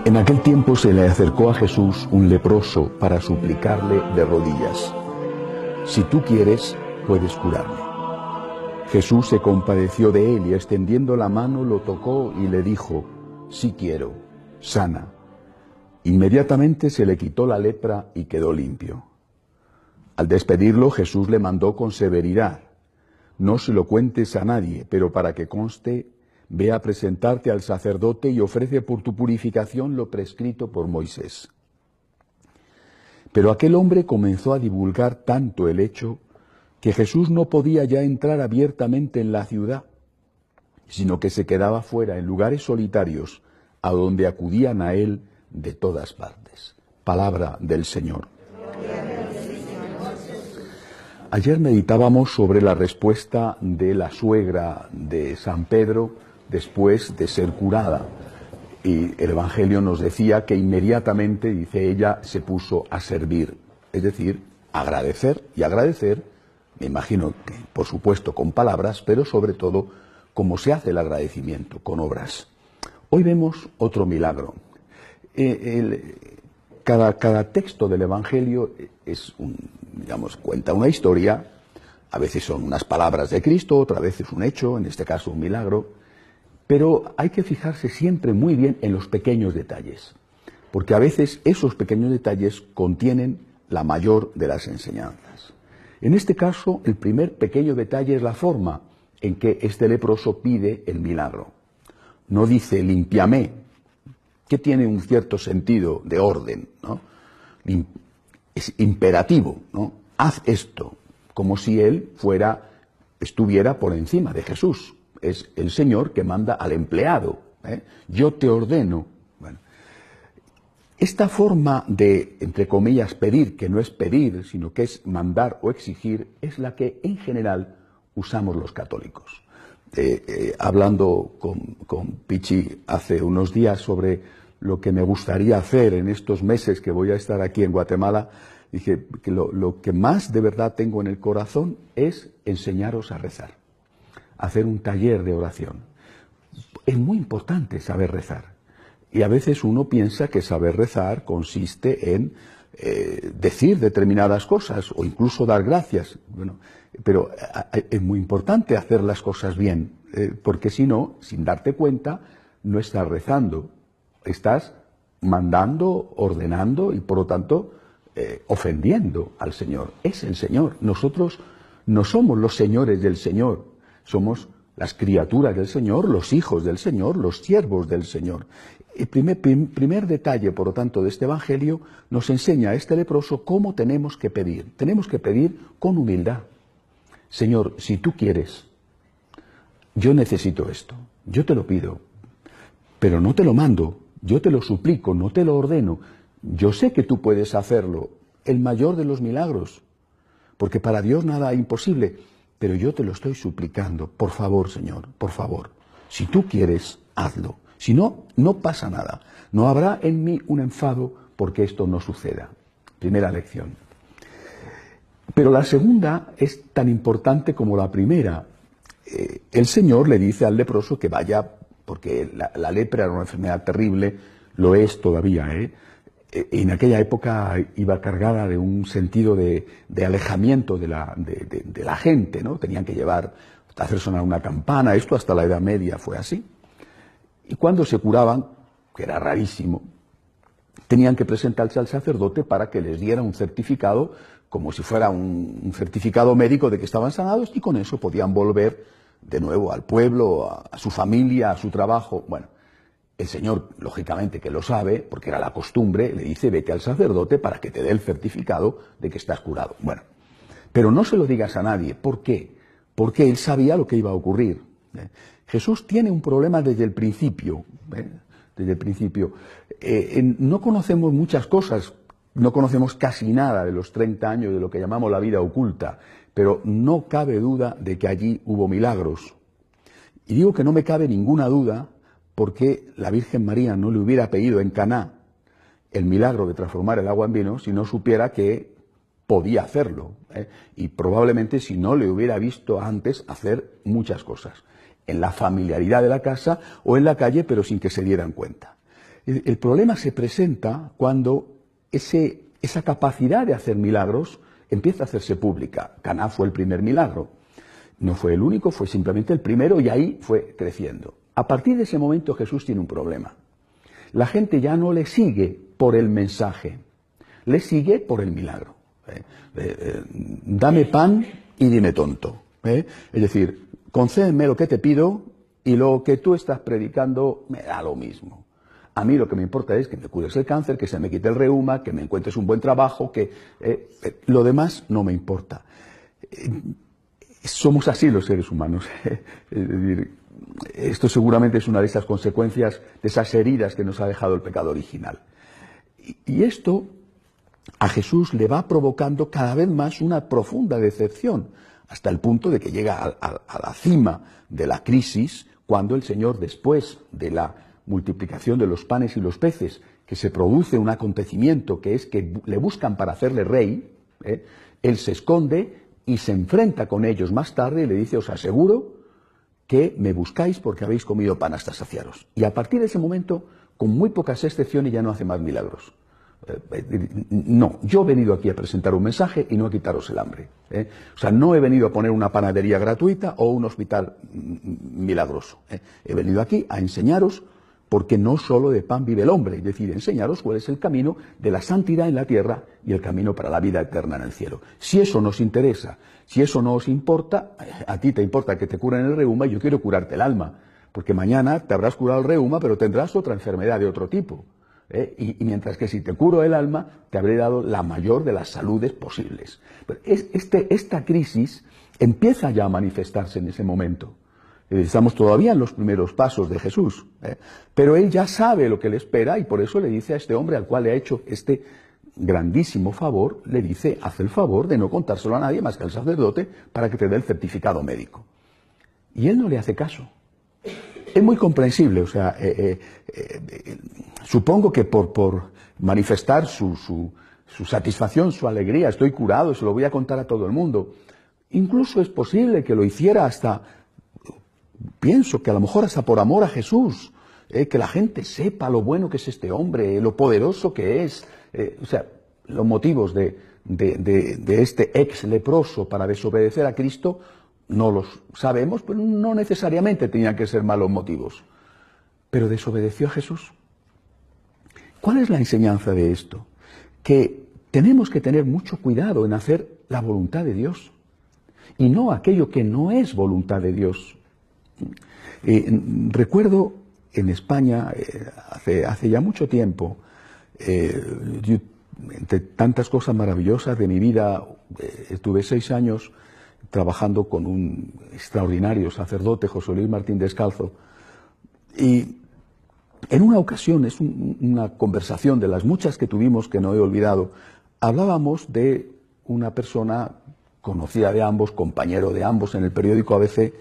En aquel tiempo se le acercó a Jesús un leproso para suplicarle de rodillas: «Si tú quieres, puedes curarme». Jesús se compadeció de él y extendiendo la mano lo tocó y le dijo: «Sí quiero, sana». Inmediatamente se le quitó la lepra y quedó limpio. Al despedirlo, Jesús le mandó con severidad: «No se lo cuentes a nadie, pero para que conste, ve a presentarte al sacerdote y ofrece por tu purificación lo prescrito por Moisés». Pero aquel hombre comenzó a divulgar tanto el hecho que Jesús no podía ya entrar abiertamente en la ciudad, sino que se quedaba fuera en lugares solitarios, a donde acudían a él de todas partes. Palabra del Señor. Ayer meditábamos sobre la respuesta de la suegra de San Pedro después de ser curada. Y el Evangelio nos decía que inmediatamente, dice ella, se puso a servir. Es decir, agradecer, y agradecer, me imagino que por supuesto con palabras, pero sobre todo como se hace el agradecimiento, con obras. Hoy vemos otro milagro. Cada texto del Evangelio es cuenta una historia. A veces son unas palabras de Cristo, otras veces un hecho, en este caso un milagro. Pero hay que fijarse siempre muy bien en los pequeños detalles, porque a veces esos pequeños detalles contienen la mayor de las enseñanzas. En este caso, el primer pequeño detalle es la forma en que este leproso pide el milagro. No dice límpiame, que tiene un cierto sentido de orden, ¿no? Es imperativo, ¿no? Haz esto, como si él estuviera por encima de Jesús. Es el Señor que manda al empleado, ¿eh? Yo te ordeno. Bueno, esta forma de, entre comillas, pedir, que no es pedir, sino que es mandar o exigir, es la que en general usamos los católicos. Hablando con Pichi hace unos días sobre lo que me gustaría hacer en estos meses que voy a estar aquí en Guatemala, dije que lo que más de verdad tengo en el corazón es enseñaros a rezar. Hacer un taller de oración. Es muy importante saber rezar. Y a veces uno piensa que saber rezar consiste en decir determinadas cosas o incluso dar gracias. Bueno, pero es muy importante hacer las cosas bien, porque si no, sin darte cuenta, no estás rezando. Estás mandando, ordenando y por lo tanto ofendiendo al Señor. Es el Señor. Nosotros no somos los señores del Señor. Somos las criaturas del Señor, los hijos del Señor, los siervos del Señor. El primer detalle, por lo tanto, de este Evangelio nos enseña a este leproso cómo tenemos que pedir. Tenemos que pedir con humildad. Señor, si tú quieres, yo necesito esto, yo te lo pido, pero no te lo mando, yo te lo suplico, no te lo ordeno. Yo sé que tú puedes hacerlo, el mayor de los milagros, porque para Dios nada es imposible. Pero yo te lo estoy suplicando, por favor, Señor, por favor. Si tú quieres, hazlo. Si no, no pasa nada. No habrá en mí un enfado porque esto no suceda. Primera lección. Pero la segunda es tan importante como la primera. El Señor le dice al leproso que vaya, porque la lepra era una enfermedad terrible, lo es todavía, en aquella época iba cargada de un sentido de alejamiento de la gente, ¿no? Tenían que hacer sonar una campana, esto hasta la Edad Media fue así. Y cuando se curaban, que era rarísimo, tenían que presentarse al sacerdote para que les diera un certificado, como si fuera un certificado médico de que estaban sanados, y con eso podían volver de nuevo al pueblo, a su familia, a su trabajo. Bueno, el Señor, lógicamente que lo sabe, porque era la costumbre, le dice: vete al sacerdote para que te dé el certificado de que estás curado. Bueno, pero no se lo digas a nadie. ¿Por qué? Porque él sabía lo que iba a ocurrir. Jesús tiene un problema desde el principio. Desde el principio. No conocemos muchas cosas, no conocemos casi nada de los 30 años de lo que llamamos la vida oculta, pero no cabe duda de que allí hubo milagros. Y digo que no me cabe ninguna duda porque la Virgen María no le hubiera pedido en Caná el milagro de transformar el agua en vino si no supiera que podía hacerlo, y probablemente si no le hubiera visto antes hacer muchas cosas, en la familiaridad de la casa o en la calle, pero sin que se dieran cuenta. El problema se presenta cuando esa capacidad de hacer milagros empieza a hacerse pública. Caná fue el primer milagro. No fue el único, fue simplemente el primero y ahí fue creciendo. A partir de ese momento Jesús tiene un problema. La gente ya no le sigue por el mensaje, le sigue por el milagro. Dame pan y dime tonto. Es decir, concédeme lo que te pido y lo que tú estás predicando me da lo mismo. A mí lo que me importa es que me cures el cáncer, que se me quite el reuma, que me encuentres un buen trabajo, que lo demás no me importa. Somos así los seres humanos. Es decir, esto seguramente es una de esas consecuencias, de esas heridas que nos ha dejado el pecado original. Y esto a Jesús le va provocando cada vez más una profunda decepción, hasta el punto de que llega a la cima de la crisis, cuando el Señor, después de la multiplicación de los panes y los peces, que se produce un acontecimiento que es que le buscan para hacerle rey, él se esconde y se enfrenta con ellos más tarde y le dice: os aseguro que me buscáis porque habéis comido pan hasta saciaros. Y a partir de ese momento, con muy pocas excepciones, ya no hace más milagros. No, yo he venido aquí a presentar un mensaje y no a quitaros el hambre. O sea, no he venido a poner una panadería gratuita o un hospital milagroso. He venido aquí a enseñaros, porque no solo de pan vive el hombre, es decir, enseñaros cuál es el camino de la santidad en la tierra y el camino para la vida eterna en el cielo. Si eso nos interesa, si eso no os importa, a ti te importa que te curen el reuma y yo quiero curarte el alma, porque mañana te habrás curado el reuma, pero tendrás otra enfermedad de otro tipo. Y mientras que si te curo el alma, te habré dado la mayor de las saludes posibles. Pero esta crisis empieza ya a manifestarse en ese momento. Estamos todavía en los primeros pasos de Jesús, pero él ya sabe lo que le espera y por eso le dice a este hombre al cual le ha hecho este grandísimo favor, le dice: haz el favor de no contárselo a nadie más que al sacerdote para que te dé el certificado médico. Y él no le hace caso. Es muy comprensible, o sea, supongo que por manifestar su satisfacción, su alegría, estoy curado, se lo voy a contar a todo el mundo. Incluso es posible que lo hiciera hasta, pienso que a lo mejor hasta por amor a Jesús, que la gente sepa lo bueno que es este hombre, lo poderoso que es. O sea, los motivos de este ex leproso para desobedecer a Cristo no los sabemos, pero no necesariamente tenían que ser malos motivos. Pero desobedeció a Jesús. ¿Cuál es la enseñanza de esto? Que tenemos que tener mucho cuidado en hacer la voluntad de Dios y no aquello que no es voluntad de Dios. Recuerdo en España, hace ya mucho tiempo, entre tantas cosas maravillosas de mi vida, estuve 6 años trabajando con un extraordinario sacerdote, José Luis Martín Descalzo, y en una ocasión, es una conversación de las muchas que tuvimos que no he olvidado, hablábamos de una persona conocida de ambos, compañero de ambos en el periódico ABC,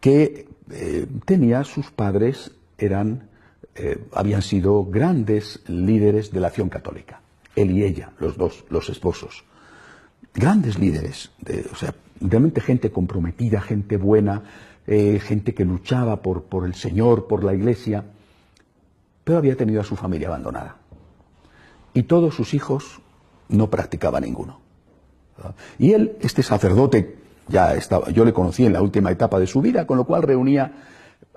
que tenía sus padres, habían sido grandes líderes de la acción católica, él y ella, los dos, los esposos, grandes líderes, o sea, realmente gente comprometida, gente buena, gente que luchaba por el Señor, por la Iglesia, pero había tenido a su familia abandonada. Y todos sus hijos no practicaban ninguno. Y él, este sacerdote, yo le conocí en la última etapa de su vida, con lo cual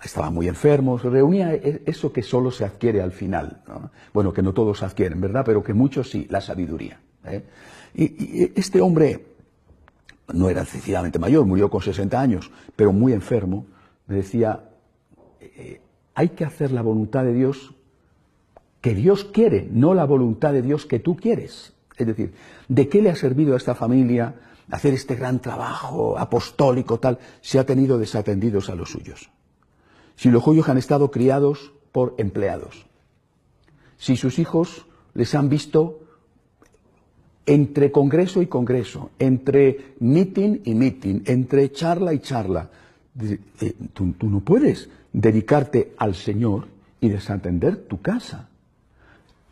estaba muy enfermo, reunía eso que solo se adquiere al final, ¿no? Bueno, que no todos adquieren, ¿verdad? Pero que muchos sí, la sabiduría. Y este hombre no era excesivamente mayor, murió con 60 años, pero muy enfermo, me decía: hay que hacer la voluntad de Dios que Dios quiere, no la voluntad de Dios que tú quieres. Es decir, ¿de qué le ha servido a esta familia hacer este gran trabajo apostólico tal si ha tenido desatendidos a los suyos? Si los suyos han estado criados por empleados, si sus hijos les han visto entre congreso y congreso, entre meeting y meeting, entre charla y charla, tú no puedes dedicarte al Señor y desatender tu casa.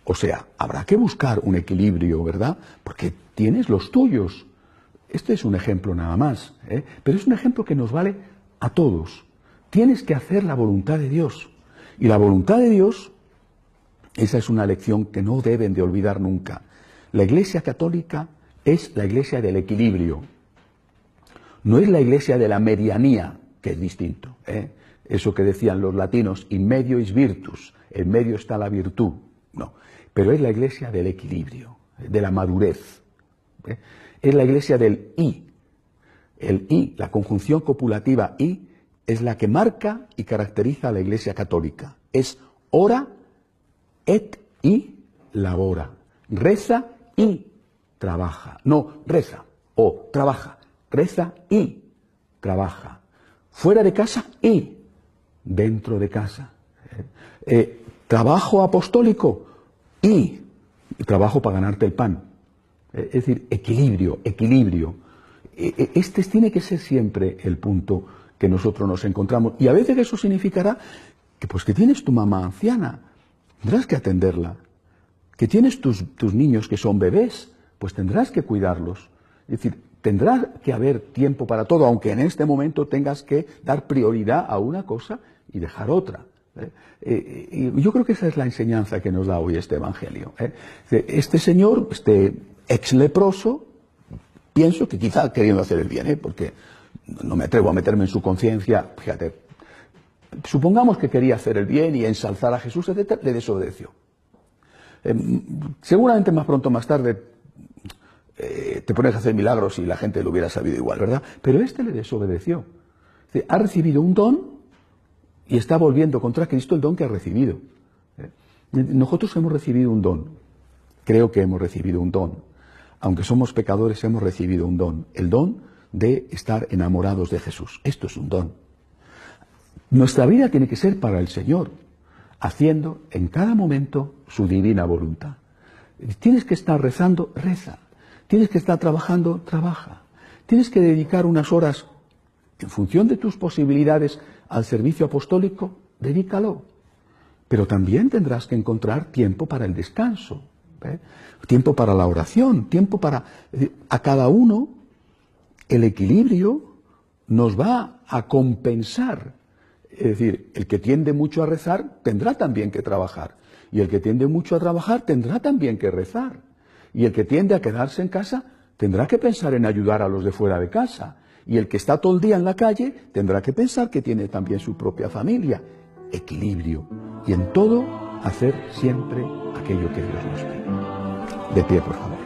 O sea, habrá que buscar un equilibrio, ¿verdad? Porque tienes los tuyos. Este es un ejemplo nada más, pero es un ejemplo que nos vale a todos. Tienes que hacer la voluntad de Dios. Y la voluntad de Dios Esa es una lección que no deben de olvidar nunca. La Iglesia católica es la Iglesia del equilibrio. No es la Iglesia de la medianía, que es distinto, ¿eh? Eso que decían los latinos, in medio is virtus, en medio está la virtud. No, pero es la Iglesia del equilibrio, de la madurez. ¿Eh? Es la Iglesia del I. El I, la conjunción copulativa I, es la que marca y caracteriza a la Iglesia católica. Es ora et y labora. Reza y trabaja. No, reza o trabaja. Reza y trabaja. Fuera de casa y dentro de casa. Trabajo apostólico y trabajo para ganarte el pan. Es decir, equilibrio, equilibrio. Este tiene que ser siempre el punto que nosotros nos encontramos. Y a veces eso significará que, pues, que tienes tu mamá anciana, tendrás que atenderla. Que tienes tus niños que son bebés, pues tendrás que cuidarlos. Es decir, tendrá que haber tiempo para todo, aunque en este momento tengas que dar prioridad a una cosa y dejar otra. Y yo creo que esa es la enseñanza que nos da hoy este Evangelio. Este señor, este ex leproso, pienso que quizá queriendo hacer el bien, porque no me atrevo a meterme en su conciencia, fíjate, supongamos que quería hacer el bien y ensalzar a Jesús, etc., le desobedeció. Seguramente más pronto o más tarde te pones a hacer milagros y la gente lo hubiera sabido igual, ¿verdad? Pero este le desobedeció. Ha recibido un don y está volviendo contra Cristo el don que ha recibido. Nosotros hemos recibido un don. Creo que hemos recibido un don. Aunque somos pecadores, hemos recibido un don. El don de estar enamorados de Jesús. Esto es un don. Nuestra vida tiene que ser para el Señor, haciendo en cada momento su divina voluntad. Tienes que estar rezando, reza. Tienes que estar trabajando, trabaja. Tienes que dedicar unas horas, en función de tus posibilidades, al servicio apostólico, dedícalo. Pero también tendrás que encontrar tiempo para el descanso, tiempo para la oración, tiempo para... Es decir, a cada uno el equilibrio nos va a compensar. Es decir, el que tiende mucho a rezar tendrá también que trabajar. Y el que tiende mucho a trabajar tendrá también que rezar. Y el que tiende a quedarse en casa tendrá que pensar en ayudar a los de fuera de casa. Y el que está todo el día en la calle tendrá que pensar que tiene también su propia familia. Equilibrio. Y en todo hacer siempre aquello que Dios nos pide. De pie, por favor.